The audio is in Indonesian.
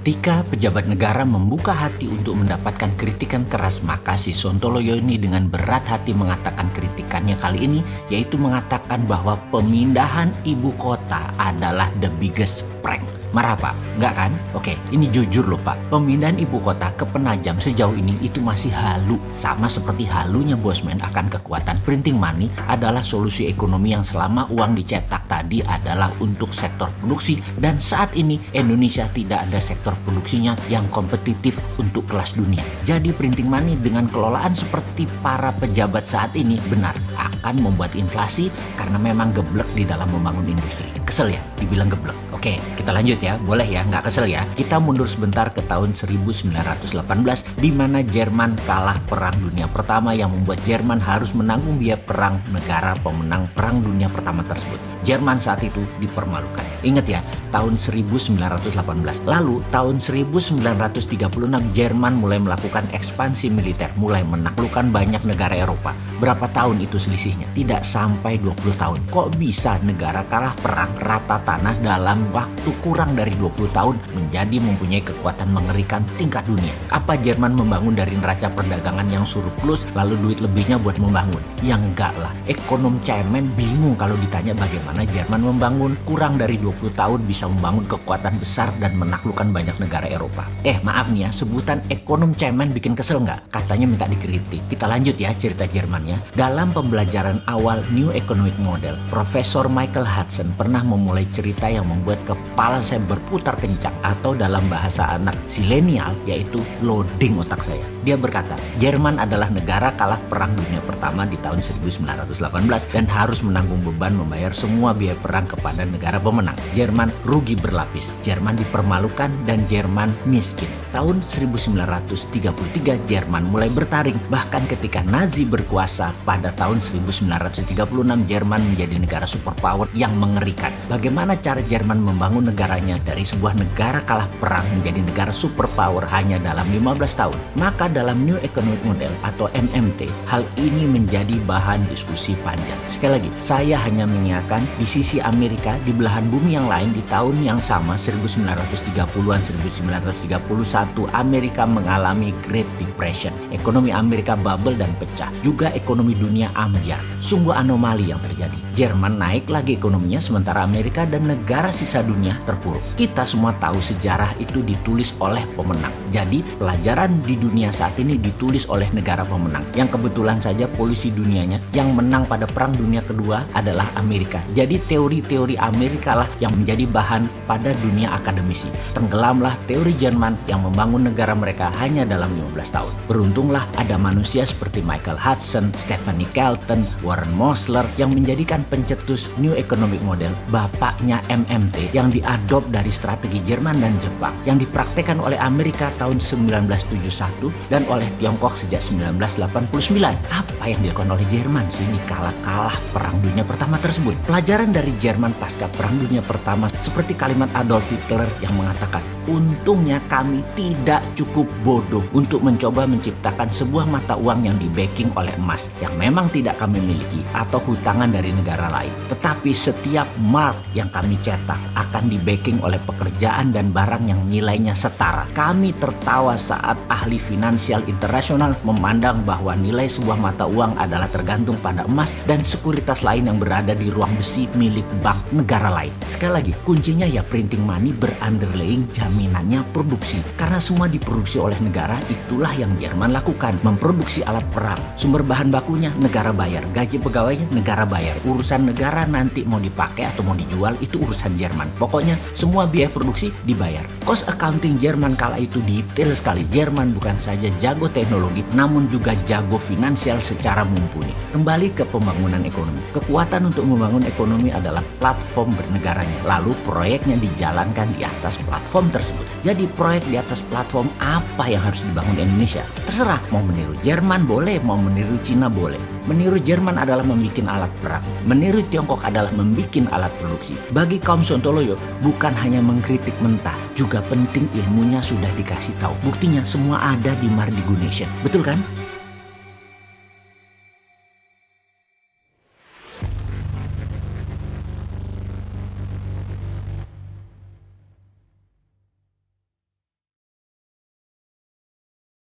Ketika pejabat negara membuka hati untuk mendapatkan kritikan keras, maka si Sontoloyo ini dengan berat hati mengatakan kritikannya kali ini, yaitu mengatakan bahwa pemindahan ibu kota adalah the biggest prank. Marah Pak? Enggak kan? Oke, ini jujur loh Pak. Pemindahan ibu kota ke Penajam sejauh ini itu masih halu. Sama seperti halunya Bosman akan kekuatan printing money adalah solusi ekonomi yang selama uang dicetak tadi adalah untuk sektor produksi. Dan saat ini Indonesia tidak ada sektor produksinya yang kompetitif untuk kelas dunia. Jadi printing money dengan kelolaan seperti para pejabat saat ini benar akan membuat inflasi karena memang geblek di dalam membangun industri. Kesel ya dibilang geblek. Oke, kita lanjut ya. Boleh ya, nggak kesel ya. Kita mundur sebentar ke tahun 1918 di mana Jerman kalah Perang Dunia Pertama yang membuat Jerman harus menanggung biaya perang negara pemenang Perang Dunia Pertama tersebut. Jerman saat itu dipermalukan. Ingat ya, tahun 1918. Lalu tahun 1936 Jerman mulai melakukan ekspansi militer, mulai menaklukkan banyak negara Eropa. Berapa tahun itu selisihnya? Tidak sampai 20 tahun. Kok bisa negara kalah perang rata tanah dalam waktu kurang dari 20 tahun menjadi mempunyai kekuatan mengerikan tingkat dunia? Apa Jerman membangun dari neraca perdagangan yang surplus lalu duit lebihnya buat membangun? Ya enggak lah. Ekonom cemen bingung kalau ditanya bagaimana Jerman membangun kurang dari 20 tahun bisa membangun kekuatan besar dan menaklukkan banyak negara Eropa. Maaf nih ya, sebutan ekonom cemen bikin kesel nggak? Katanya minta dikritik. Kita lanjut ya cerita Jermannya. Dalam pembelajaran awal New Economic Model, Profesor Michael Hudson pernah memulai cerita yang membuat kepala saya berputar kencang, atau dalam bahasa anak zilenial yaitu loading otak saya. Dia berkata, Jerman adalah negara kalah Perang Dunia Pertama di tahun 1918 dan harus menanggung beban membayar semua biaya perang kepada negara pemenang. Jerman rugi berlapis, Jerman dipermalukan, dan Jerman miskin. Tahun 1933 Jerman mulai bertaring, bahkan ketika Nazi berkuasa pada tahun 1936 Jerman menjadi negara superpower yang mengerikan. Bagaimana cara Jerman membangun negaranya dari sebuah negara kalah perang menjadi negara superpower hanya dalam 15 tahun? Maka dalam New Economic Model atau MMT, hal ini menjadi bahan diskusi panjang. Sekali lagi, saya hanya mengingatkan di sisi Amerika, di belahan bumi yang lain di tahun yang sama 1930-an, 1931 Amerika mengalami Great Depression. Ekonomi Amerika bubble dan pecah. Juga ekonomi dunia ambyar. Sungguh anomali yang terjadi. Jerman naik lagi ekonominya sementara Amerika dan negara sisa dunia terpuruk. Kita semua tahu sejarah itu ditulis oleh pemenang. Jadi pelajaran di dunia saat ini ditulis oleh negara pemenang. Yang kebetulan saja polisi dunianya yang menang pada Perang Dunia Kedua adalah Amerika. Jadi teori-teori Amerika lah yang menjadi bahan pada dunia akademisi. Tenggelamlah teori Jerman yang membangun negara mereka hanya dalam 15 tahun. Beruntunglah ada manusia seperti Michael Hudson, Stephanie Kelton, Warren Mosler yang menjadikan pencetus New Economic Model, bapaknya MMT, yang diadop dari strategi Jerman dan Jepang, yang dipraktekkan oleh Amerika tahun 1971 dan oleh Tiongkok sejak 1989. Apa yang dilakukan oleh Jerman sih di kalah Perang Dunia Pertama tersebut? Pelajaran dari Jerman pasca Perang Dunia Pertama seperti kalimat Adolf Hitler yang mengatakan, untungnya kami tidak cukup bodoh untuk mencoba menciptakan sebuah mata uang yang di-backing oleh emas yang memang tidak kami miliki atau hutangan dari negara lain. Tetapi setiap mark yang kami cetak akan di-backing oleh pekerjaan dan barang yang nilainya setara. Kami tertawa saat ahli finansial internasional memandang bahwa nilai sebuah mata uang adalah tergantung pada emas dan sekuritas lain yang berada di ruang besi milik bank negara lain. Sekali lagi, kuncinya ya printing money berunderlying jaminannya produksi. Karena semua diproduksi oleh negara, itulah yang Jerman lakukan. Memproduksi alat perang. Sumber bahan bakunya negara bayar. Gaji pegawainya negara bayar. Urusan negara nanti mau dipakai atau mau dijual itu urusan Jerman. Pokoknya semua biaya produksi dibayar. Cost accounting Jerman kala itu detail sekali. Jerman bukan saja jago teknologi, namun juga jago finansial secara mumpuni. Kembali ke pembangunan ekonomi. Kekuatan untuk membangun ekonomi adalah platform bernegaranya. Lalu proyeknya dijalankan di atas platform tersebut. Jadi proyek di atas platform apa yang harus dibangun di Indonesia? Terserah, mau meniru Jerman boleh, mau meniru Cina boleh. Meniru Jerman adalah membuat alat perang. Meniru Tiongkok adalah membuat alat produksi. Bagi kaum Sontoloyo, bukan hanya mengkritik mentah, juga penting ilmunya sudah dikasih tahu. Buktinya semua ada di Mardigu Nation. Betul kan?